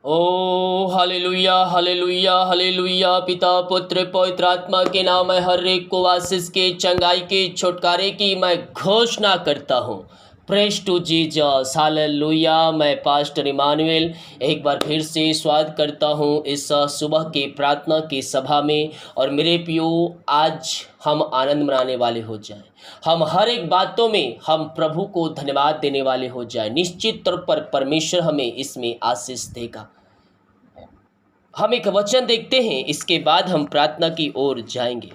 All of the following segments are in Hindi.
ओ हालेलुया हालेलुया हालेलुया। पिता पुत्र पवित्र आत्मा के नाम में हर एक को आशीष के, चंगाई के, छुटकारे की मैं घोषणा करता हूँ। Praise to Jesus hallelujah. मैं पास्टर इमानुएल एक बार फिर से स्वागत करता हूँ इस सुबह की प्रार्थना की सभा में। और मेरे प्रियो, आज हम आनंद मनाने वाले हो जाएं। हम हर एक बातों में हम प्रभु को धन्यवाद देने वाले हो जाएं। निश्चित तौर पर परमेश्वर हमें इसमें आशीष देगा। हम एक वचन देखते हैं, इसके बाद हम प्रार्थना की ओर जाएंगे।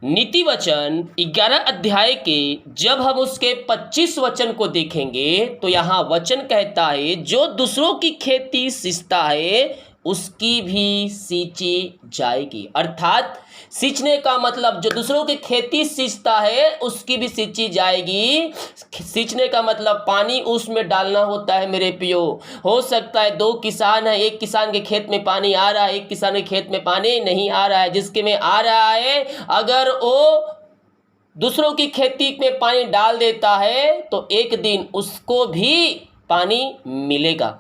नीति वचन 11 अध्याय के जब हम उसके 25 वचन को देखेंगे तो यहाँ वचन कहता है, जो दूसरों की खेती सींचता है उसकी भी सींची जाएगी। अर्थात सींचने का मतलब, जो दूसरों की खेती सींचता है उसकी भी सींची जाएगी। सींचने का मतलब पानी उसमें डालना होता है। मेरे प्रियो, हो सकता है दो किसान है, एक किसान के खेत में पानी आ रहा है, एक किसान के खेत में पानी नहीं आ रहा है। जिसके में आ रहा है, अगर वो दूसरों की खेती में पानी डाल देता है तो एक दिन उसको भी पानी मिलेगा।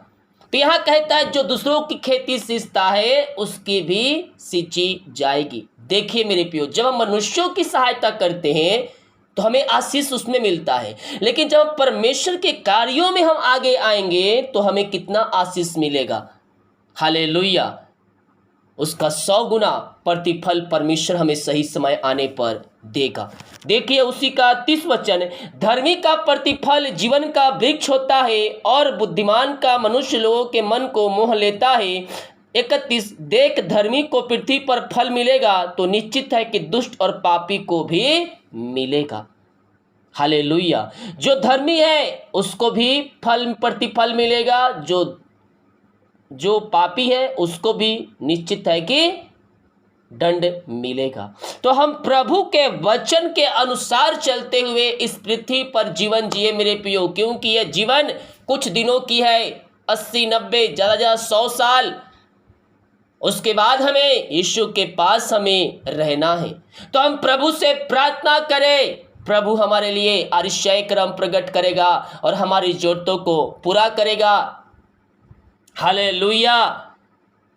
तो यहाँ कहता है, जो दूसरों की खेती सींचता है उसकी भी सींची जाएगी। देखिए मेरे प्रियो, जब हम मनुष्यों की सहायता करते हैं तो हमें आशीष उसमें मिलता है, लेकिन जब परमेश्वर के कार्यों में हम आगे आएंगे तो हमें कितना आशीष मिलेगा। हालेलुया। उसका 100 गुना प्रतिफल परमेश्वर हमें सही समय आने पर देगा। देखिए उसी का 30 वचन, धर्मी का प्रतिफल जीवन का वृक्ष होता है और बुद्धिमान का मनुष्य लोगों के मन को मोह लेता है। 31, देख धर्मी को पृथ्वी पर फल मिलेगा तो निश्चित है कि दुष्ट और पापी को भी मिलेगा। हालेलुया। जो धर्मी है उसको भी प्रतिफल मिलेगा, जो पापी है उसको भी निश्चित है कि दंड मिलेगा। तो हम प्रभु के वचन के अनुसार चलते हुए इस पृथ्वी पर जीवन जिए मेरे प्रियो, क्योंकि यह जीवन कुछ दिनों की है, 80 90 ज़्यादा 100 साल। उसके बाद हमें यीशु के पास हमें रहना है। तो हम प्रभु से प्रार्थना करें, प्रभु हमारे लिए आश्चर्य कर्म प्रकट करेगा और हमारी जरूरतों को पूरा करेगा। हालेलुया।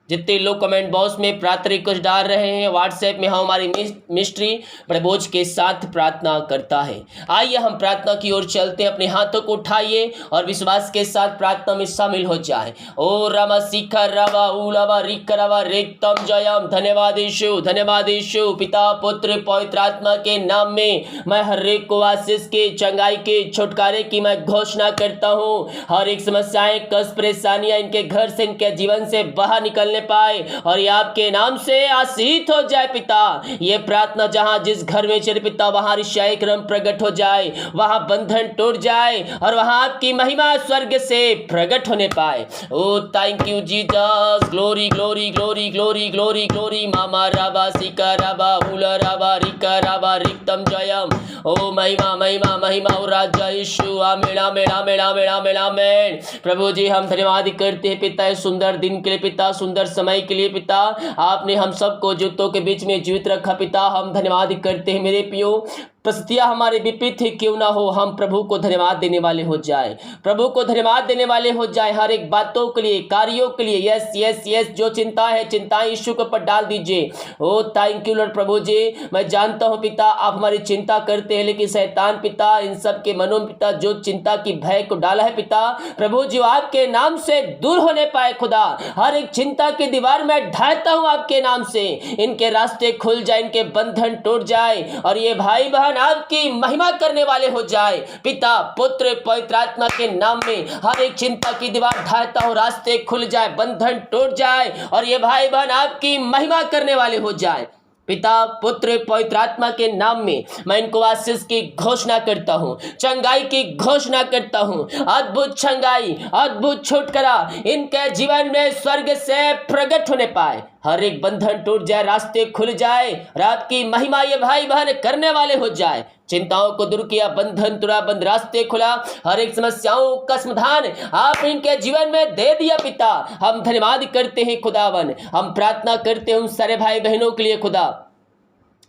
जितने लोग कमेंट बॉक्स में प्रार्थना रिक्वेस्ट डाल रहे हैं, व्हाट्सएप में हमारी मिस्ट्री बड़े बोझ के साथ प्रार्थना करता है। आइए हम प्रार्थना की ओर चलते हैं। अपने हाथों को उठाइए और विश्वास के साथ प्रार्थना में शामिल हो जाए। ओ रमा शिखर रवा उलवा रिकरवा रेक्तम जयम। धन्यवाद यीशु, धन्यवाद यीशु। पिता पुत्र पवित्र आत्मा के नाम में मैं हर एक को आशीष के, चंगाई के, छुटकारे की मैं घोषणा करता हूँ। हर एक समस्याएं, कष्ट, परेशानियां इनके घर से, इनके जीवन से बाहर निकलने पाए और ये आपके नाम से आशीष हो जाए। पिता, ये प्रार्थना जहां जिस घर में चले पिता, वहां आश्चर्य कर्म प्रकट हो जाए, वहां बंधन टूट जाए और वहां आपकी महिमा स्वर्ग से प्रकट होने पाए। Oh thank you Jesus. Glory glory glory glory glory glory. मामा राबा सिका राबा उला राबा रिका राबा रिक्तम जयम। ओ महिमा महिमा महिमा ओ राजा यीशु। आमीन आमीन आमीन आमीन आमीन आमीन। प्रभु जी, हम धन्यवाद करते हैं पिता इस सुंदर दिन के लिए, पिता सुंदर समय के लिए। पिता, आपने हम सबको जूतों के बीच में जीवित रखा। पिता, हम धन्यवाद करते हैं। मेरे प्रियो, परिस्थितियां हमारे विपरीत ही क्यों ना हो, हम प्रभु को धन्यवाद देने वाले हो जाए, प्रभु को धन्यवाद देने वाले हो जाए हर एक बातों के लिए, कार्यों के लिए। Yes yes yes. जो चिंता है, चिंताएं यीशु के ऊपर डाल दीजिए। ओ थैंक यू लॉर्ड। प्रभु जी, मैं जानता हूं पिता आप हमारी चिंता करते हैं, लेकिन शैतान पिता इन सब के मनों में पिता जो चिंता की भय को डाला है पिता, प्रभु जी आपके नाम से दूर होने पाए। खुदा, हर एक चिंता की दीवार में ढाता हूं आपके नाम से, इनके रास्ते खुल जाए, इनके बंधन टूट जाए और ये भाई बहन आपकी महिमा करने वाले हो जाए। पिता पुत्र पवित्र आत्मा के नाम में हर एक चिंता की दीवार ढाता हूं, रास्ते खुल जाए, बंधन टूट जाए और ये भाई बहन आपकी महिमा करने वाले हो जाए। पिता पुत्र पवित्र आत्मा के नाम में मैं इनको आशीष की घोषणा करता हूँ, चंगाई की घोषणा करता हूँ। अद्भुत चंगाई, अद्भुत छुटकारा इनके जीवन में स्वर्ग से प्रकट होने पाए। हर एक बंधन टूट जाए, रास्ते खुल जाए, रात की महिमा ये भाई बहन करने वाले हो जाए। चिंताओं को दूर किया, बंधन तुरा, बंद रास्ते खुला, हर एक समस्याओं का समाधान आप इनके जीवन में दे दिया। पिता, हम धन्यवाद करते हैं खुदावन। हम प्रार्थना करते हैं उन सारे भाई बहनों के लिए खुदा।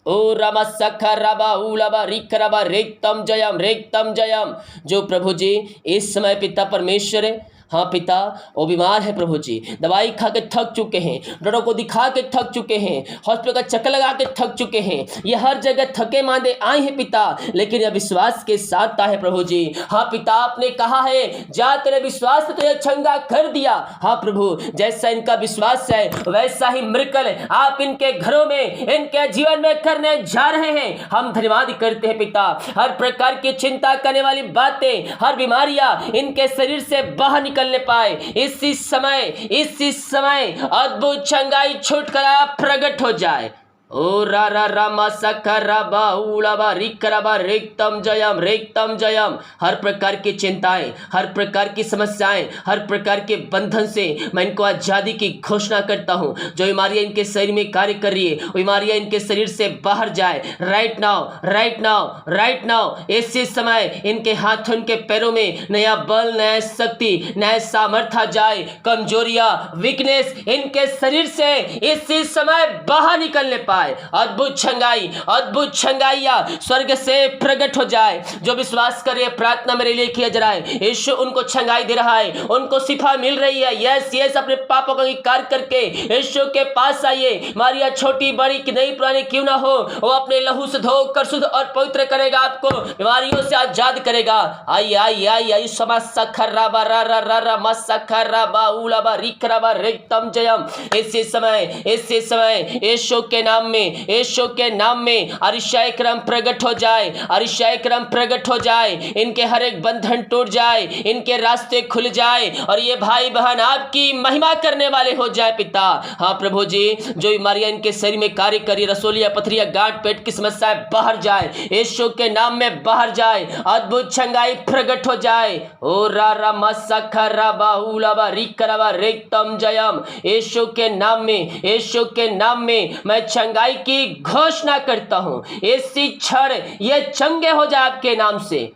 ओ रमा सखा रबा उलबा रिक रबा रेक्तम जयम, रेक्तम जयम। जो प्रभु जी इस समय पिता परमेश्वर हाँ पिता, वो बीमार है प्रभु जी, दवाई खा के थक चुके हैं, डॉक्टर को दिखा के थक चुके हैं, हॉस्पिटल का चक्कर लगा के थक चुके हैं, ये हर जगह थके मांदे आए हैं पिता, लेकिन यह विश्वास के साथ है प्रभु जी। हाँ पिता, आपने कहा है जा तेरे विश्वास से तुझे चंगा कर दिया। हाँ प्रभु, जैसा इनका विश्वास है वैसा ही मिरेकल आप इनके घरों में, इनके जीवन में करने जा रहे हैं। हम धन्यवाद करते हैं पिता, हर प्रकार की चिंता करने वाली बातें, हर बीमारियां इनके शरीर से बाहर निकलने पाए। इसी समय अद्भुत चंगाई छुटकारा प्रकट हो जाए। ओ रा रा रामा सकराबा उलाबा रिकराबा रेक्तम जयम। हर प्रकार की चिंताएं, हर प्रकार की समस्याएं, हर प्रकार के बंधन से मैं इनको आजादी की घोषणा करता हूं। जो बीमारियां इनके शरीर में कार्य कर रही है, बीमारियां इनके शरीर से बाहर जाए राइट नाउ। इसी समय इनके हाथों, इनके पैरों में नया बल, नया शक्ति, नया सामर्थ्य जाए। कमजोरियां, वीकनेस इनके शरीर से इसी समय बाहर निकलने पाए। अद्भुत छंगाइया स्वर्ग से प्रकट हो जाए। जो विश्वास करे प्रार्थना मेरे लिए किया जा रहा है, यीशु उनको छंगाई दे रहा है, उनको शिफा मिल रही है। यस, अपने पापों का इंकार करके यीशु के पास आइए। मारिया छोटी बड़ी कि नहीं पुरानी क्यों ना हो, वो अपने लहू से धोकर शुद्ध और पवित्र करेगा, आपको बीमारियों से आजाद करेगा। आई समा सखराबा रा रा रा रा मसखराबा उलाबा रिकराबा रेक्तम जयम। इसी समय यीशु के नाम में अरिशाय क्रम प्रकट हो जाए। इनके हर एक बंधन टूट जाए, इनके रास्ते खुल जाए और ये भाई बहन आपकी महिमा करने वाले हो जाए पिता। हाँ प्रभु जी, जो बीमारियां इनके शरीर में कार्य करी, रसोलिया, पथरिया, गांठ, पेट की समस्याएं बाहर जाए, यीशु के नाम में बाहर जाए। अद्भुत चंगाई प्रकट हो जाए। ओ रा रा मसखराबा उलाबा रिकराबा रेक्तम जयम। यीशु के नाम में मैं चंगाई की घोषणा करता हूं। इसी क्षण ये चंगे हो जाए आपके नाम से।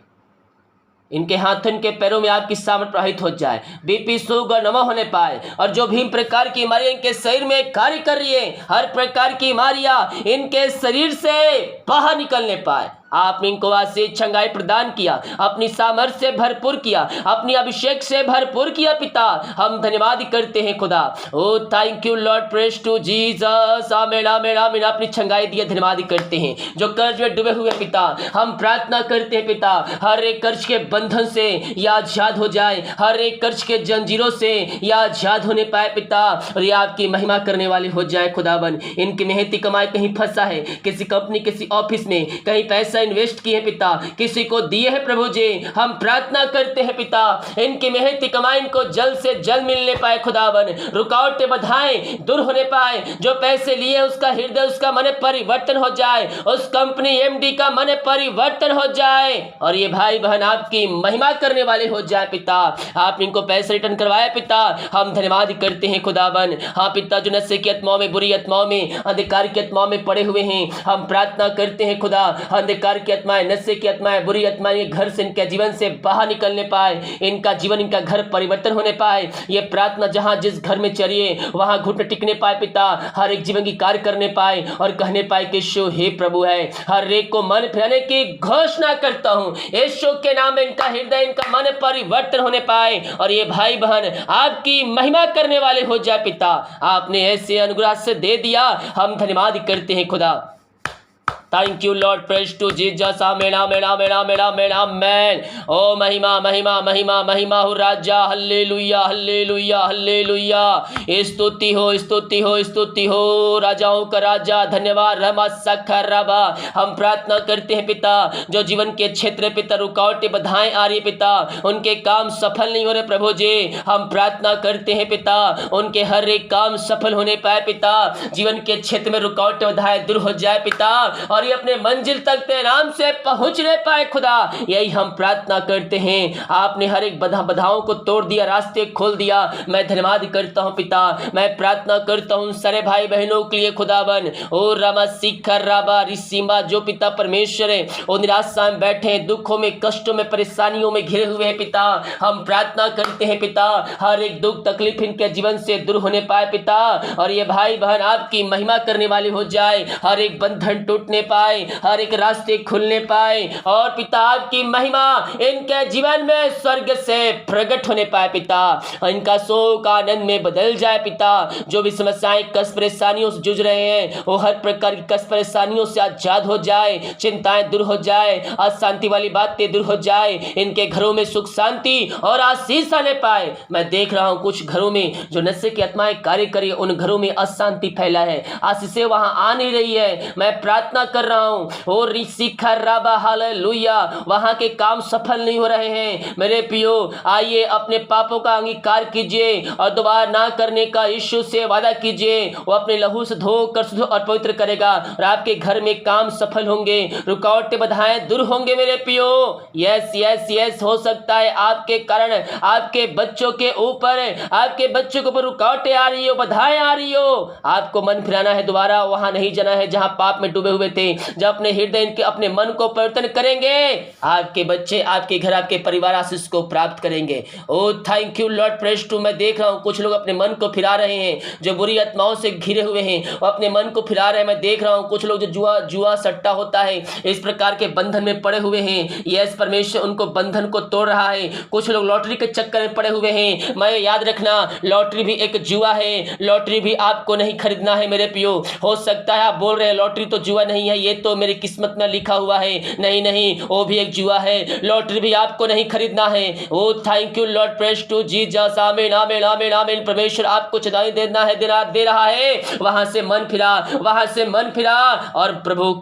इनके हाथों, इनके पैरों में आपकी सामर्थ प्रवाहित हो जाए। बीपी, शुगर नम होने पाए और जो भी प्रकार की बीमारियां इनके शरीर में कार्य कर रही है, हर प्रकार की बीमारियां इनके शरीर से बाहर निकलने पाए। आपने इनको आशीष चंगाई प्रदान किया, अपनी सामर्थ्य से भरपूर किया, अपनी अभिषेक से भरपूर किया पिता। हम धन्यवाद करते हैं खुदा। Oh thank you Lord, praise to Jesus. आमीन। अपनी चंगाई दिया, धन्यवाद करते हैं। जो कर्ज में डूबे हुए पिता, हम प्रार्थना करते हैं पिता, हर एक कर्ज के बंधन से या आजाद हो जाए, हर एक कर्ज के जंजीरों से या आजाद होने पाए पिता, और ये आपकी महिमा करने वाले हो जाए खुदावन। इनकी मेहनती कमाई कहीं फंसा है, किसी कंपनी, किसी ऑफिस में कहीं पैसा इन्वेस्ट किए पिता, किसी को दिए हैं प्रभु जी, हम प्रार्थना करते हैं पिता, इनकी मेहनती कमाई इनको जल्द से जल्द मिलने पाए खुदावन। रुकावटें बाधाएं दूर होने पाए। जो पैसे लिए उसका हृदय, उसका मन परिवर्तन हो जाए, उस कंपनी एमडी का मन परिवर्तन हो जाए और ये भाई बहन आपकी महिमा करने वाले हो जाए पिता। आप इनको पैसे रिटर्न करवाए पिता, हम धन्यवाद करते हैं खुदावन। हाँ पिता, जो नशे की आत्माओं में, बुरी आत्माओं में, अंधकार की आत्माओं में पड़े हुए हैं, हम प्रार्थना करते हैं खुदा, अंधकार की आत्माएं, नशे की आत्माएं, बुरी आत्माएं घर से, इनके जीवन से बाहर निकलने पाए, इनका जीवन, इनका घर परिवर्तन होने पाए। ये प्रार्थना जहां जिस घर में चलिए वहां घुटने टिकने पाए पिता, हर एक जीवन की कार्य करने पाए और कहने पाए कि यीशु हे प्रभु है। हर एक को मन फिराने की घोषणा करता हूं, यीशु के नाम में इनका हृदय, इनका मन परिवर्तन होने पाए और ये भाई बहन आपकी महिमा करने वाले हो जाए पिता। आपने ऐसे अनुग्रह से दे दिया, हम धन्यवाद करते हैं खुदा। Thank you Lord, praise to Jesus. आमीन। ओ महिमा हो राजा। हल्लेलुया। स्तुति हो राजाओं का राजा। धन्यवाद। रमा। हम प्रार्थना करते हैं पिता, जो जीवन के क्षेत्र में पिता रुकावटें बाधाएं आ रही पिता, उनके काम सफल नहीं हो रहे प्रभु जी, हम प्रार्थना करते हैं पिता, उनके हर एक काम सफल होने पाए पिता। जीवन के क्षेत्र में रुकावटें बाधाएं दूर हो जाए पिता और ये अपने मंजिल तक तेरे नाम से पहुंचने पाए खुदा। यही हम प्रार्थना करते हैं। आपने हर एक बाधाओं को तोड़ दिया, रास्ते खोल दिया। मैं धन्यवाद करता हूं पिता। मैं प्रार्थना करता हूं सारे भाई बहनों के लिए खुदावन। ओ रामा शिखर राबा रिसीमा, जो पिता परमेश्वर है वो निराशा में बैठे हैं, दुखों में, कष्टों में, परेशानियों में घिरे हुए हैं पिता, हम प्रार्थना करते हैं पिता, हर एक दुख तकलीफ इनके जीवन से दूर होने पाए पिता और ये भाई बहन आपकी महिमा करने वाले हो जाए। हर एक बंधन टूटने पाए, हर एक रास्ते खुलने पाए और पिता आपकी महिमा इनके जीवन में स्वर्ग से प्रकट होने पाए पिता। इनका शोक आनंद में बदल जाए पिता। जो भी समस्याएं कष्ट परेशानियों से जूझ रहे हैं वो हर प्रकार की कष्ट परेशानियों से आजाद हो जाए, चिंताएं दूर हो जाए, अशांति वाली बातें दूर हो जाए, इनके घरों में सुख शांति और आशीष आने पाए। मैं देख रहा हूं कुछ घरों में जो नशे की आत्माएं कार्य करी, उन घरों में अशांति फैला है, आशीषें वहां आ नहीं रही है। मैं प्रार्थना कर रहा हूं और ऋषिखा राबा हालेलुया, वहां के काम सफल नहीं हो रहे हैं। मेरे पियो आइए अपने पापों का अंगीकार कीजिए और दोबारा ना करने का यीशु से वादा कीजिए। वो अपने लहू से धोकर शुद्ध और पवित्र करेगा और आपके घर में काम सफल होंगे, रुकावटें बाधाएं दूर होंगे मेरे पियो। यस यस यस, हो सकता है आपके कारण आपके बच्चों के ऊपर, आपके बच्चों के ऊपर रुकावटें आ रही हो, बाधाएं आ रही हो। आपको मन फिराना है, दोबारा वहां नहीं जाना है जहां पाप में डूबे हुए थे। जब अपने हृदय के अपने मन को परिवर्तन करेंगे, आपके बच्चे, आपके घर, आपके परिवार आशीष को प्राप्त करेंगे। Oh thank you Lord, praise to. मैं देख रहा हूं कुछ लोग अपने मन को फिरा रहे हैं, जो बुरी आत्माओं से घिरे हुए हैं, वो अपने मन को फिरा रहे हैं। मैं देख रहा हूं कुछ लोग जो जुआ सट्टा होता है, इस प्रकार के बंधन में पड़े हुए हैं। यस, परमेश्वर उनको बंधन को तोड़ रहा है। कुछ लोग लॉटरी के चक्कर में पड़े हुए हैं। मैं याद रखना, लॉटरी भी एक जुआ है, लॉटरी भी आपको नहीं खरीदना है मेरे पियो। हो सकता है आप बोल रहे हैं लॉटरी तो जुआ नहीं है, ये तो मेरी किस्मत में लिखा हुआ है। नहीं नहीं, वो भी एक जुआ है, लॉटरी भी आपको नहीं खरीदना है। Oh thank you Lord, praise to Jesus. आमीन आमीन आमीन आमीन। परमेश्वर आपको चेतावनी देना है, दे रहा है। वहां से मन फिरा, वहां से मन फिरा और प्रभु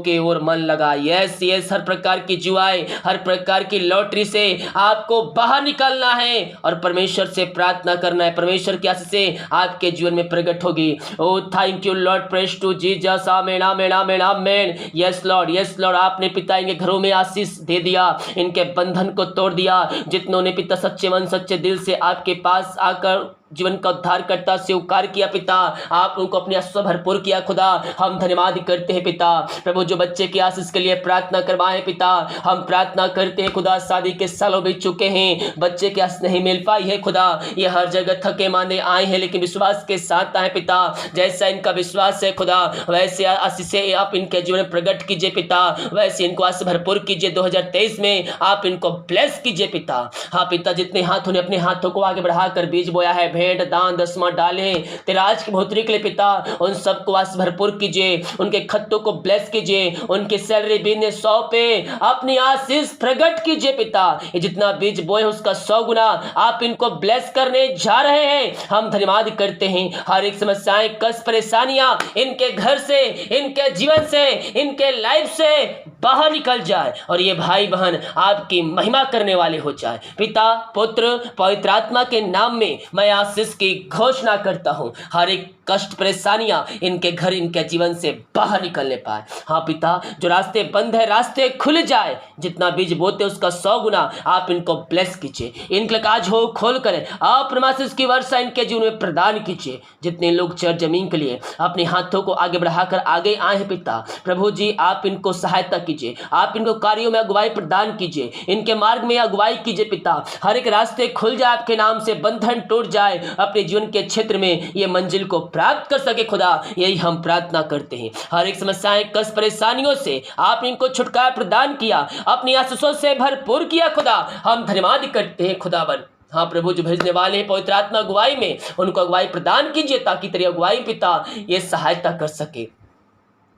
के ओर मन लगा। यस यस, हर प्रकार की जुआएं, हर प्रकार की लॉटरी से आपको बाहर निकलना है और परमेश्वर से प्रार्थना करना है। परमेश्वर की आशीष से आपके जीवन में प्रकट होगी। Oh thank you Lord, praise to Jesus. आमीन आमीन आमीन आमीन। Yes lord, yes lord. आपने पिता इनके घरों में आशीष दे दिया, इनके बंधन को तोड़ दिया। जितनों ने पिता सच्चे मन सच्चे दिल से आपके पास आकर जीवन का उद्धार करता स्वीकार किया पिता, आप उनको अपने आशीष भरपूर किया खुदा। हम धन्यवाद करते हैं पिता। प्रभु जो बच्चे की आशीष के लिए प्रार्थना करवाए पिता, हम प्रार्थना करते हैं खुदा। शादी के सालों बीत चुके हैं, बच्चे की आशीष नहीं मिल पाई है खुदा। ये हर जगह थके मांदे आए हैं, लेकिन विश्वास के साथ आए पिता। जैसा इनका विश्वास है खुदा, वैसे आशीषें आप इनके जीवन में प्रकट कीजिए पिता। वैसे इनको आशीष भरपूर कीजिए। 2023 में आप इनको ब्लेस कीजिए पिता। हाँ पिता, जितने हाथों ने अपने हाथों को आगे बढ़ाकर बीज बोया है, भेंट दान दसवां डाले तेरे आज की बढ़ोतरी के लिए पिता, उन सबको आशीष भरपूर कीजिए। उनके खत्तों को ब्लेस कीजिए, उनके सैलरी बिजनेस 100 पे अपनी आशीष प्रकट कीजिए पिता। ये जितना बीज बोए उसका 100 गुना आप इनको ब्लेस करने जा रहे हैं। हम धन्यवाद करते हैं। हर एक समस्याएं कष्ट परेशानियां इनके घर से, इनके जीवन से, इनके लाइफ से बाहर निकल जाए और ये भाई बहन आपकी महिमा करने वाले हो जाए। पिता पुत्र पवित्र आत्मा के नाम में मैं आशीष की घोषणा करता हूं। हर एक कष्ट परेशानियां इनके घर, इनके जीवन से बाहर निकलने पाए। हाँ पिता, जो रास्ते बंद है रास्ते खुल जाए। जितना बीज बोते उसका 100 गुना आप इनको ब्लेस कीजिए। इनके काज हो खोल कर आप आशीष की वर्षा इनके जीवन में प्रदान कीजिए। जितने लोग चर जमीन के लिए अपने हाथों को आगे बढ़ाकर आगे आए हैं पिता, प्रभु जी आप इनको सहायता कीजिए। आप इनको कार्यों में अगुवाई प्रदान कीजिए, इनके मार्ग में अगुवाई कीजिए पिता। हर एक रास्ते खुल जाए, आपके नाम से बंधन टूट जाए, अपने जीवन के क्षेत्र में ये मंजिल को प्राप्त कर सके खुदा। यही हम प्रार्थना करते हैं। हर एक समस्याएं कष्ट परेशानियों से आप इनको छुटकारा प्रदान किया, अपनी आशीषों से भरपूर किया खुदा। हम धन्यवाद करते हैं खुदावन। हाँ प्रभु, जो भेजने वाले हैं पवित्र आत्मा अगुवाई में, उनको अगुवाई प्रदान कीजिए ताकि तेरी अगुवाई पिता ये सहायता कर सके।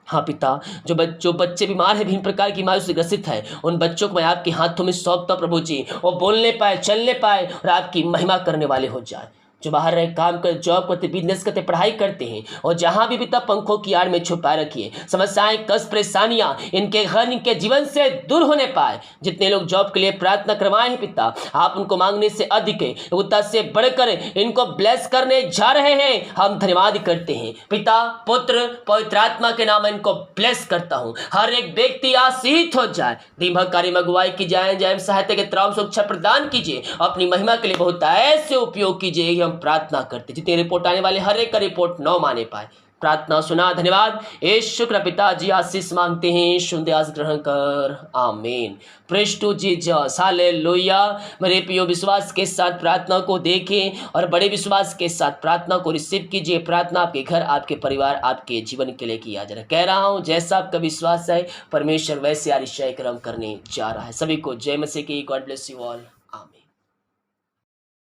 हाँ पिता, जो बच्चे बीमार हैं, विभिन्न प्रकार की बीमारियों से ग्रसित है, उन बच्चों को मैं आपके हाथों में सौंपता हूं प्रभु जी। वो बोलने पाए, चलने पाए और आपकी महिमा करने वाले हो जाए। जो बाहर रहे, काम कर, जॉब करते, बिजनेस करते, पढ़ाई करते हैं, और जहां भी पिता पंखों की आड़ में छुपाए रखिए। समस्याएं कष्ट परेशानियां इनके घर, इनके जीवन से दूर होने पाए। जितने लोग जॉब के लिए प्रार्थना करवाए हैं पिता, आप उनको मांगने से अधिक योग्यता से बढ़कर इनको ब्लेस करने जा रहे हैं। हम धन्यवाद करते हैं पिता पुत्र पवित्र आत्मा के नाम इनको ब्लेस करता हूं। हर एक व्यक्ति आशीषित हो जाए। दिमाग कार्य में अगुवाई की जाए, जय सहायता के त्राम सुरक्षा प्रदान कीजिए। अपनी महिमा के लिए बहुत ऐसे उपयोग कीजिए, हम प्रार्थना करते। जितने रिपोर्ट आने वाले हर एक का रिपोर्ट 9 माने पाए। प्रार्थना सुना, धन्यवाद। ये शुक्र पिताजी आशीष मांगते हैं, सुनते आज ग्रहण कर, आमीन। Praise to Jesus, hallelujah. मेरे प्रियो, विश्वास के साथ प्रार्थना को देखें और बड़े विश्वास के साथ प्रार्थना को रिसीव कीजिए। प्रार्थना आपके घर, आपके परिवार, आपके जीवन के लिए किया जा रहा है। कह रहा हूँ, जैसा आपका विश्वास है परमेश्वर वैसे आरिशाई कर्म करने जा रहा है। सभी को जय मसीह की। God bless you all.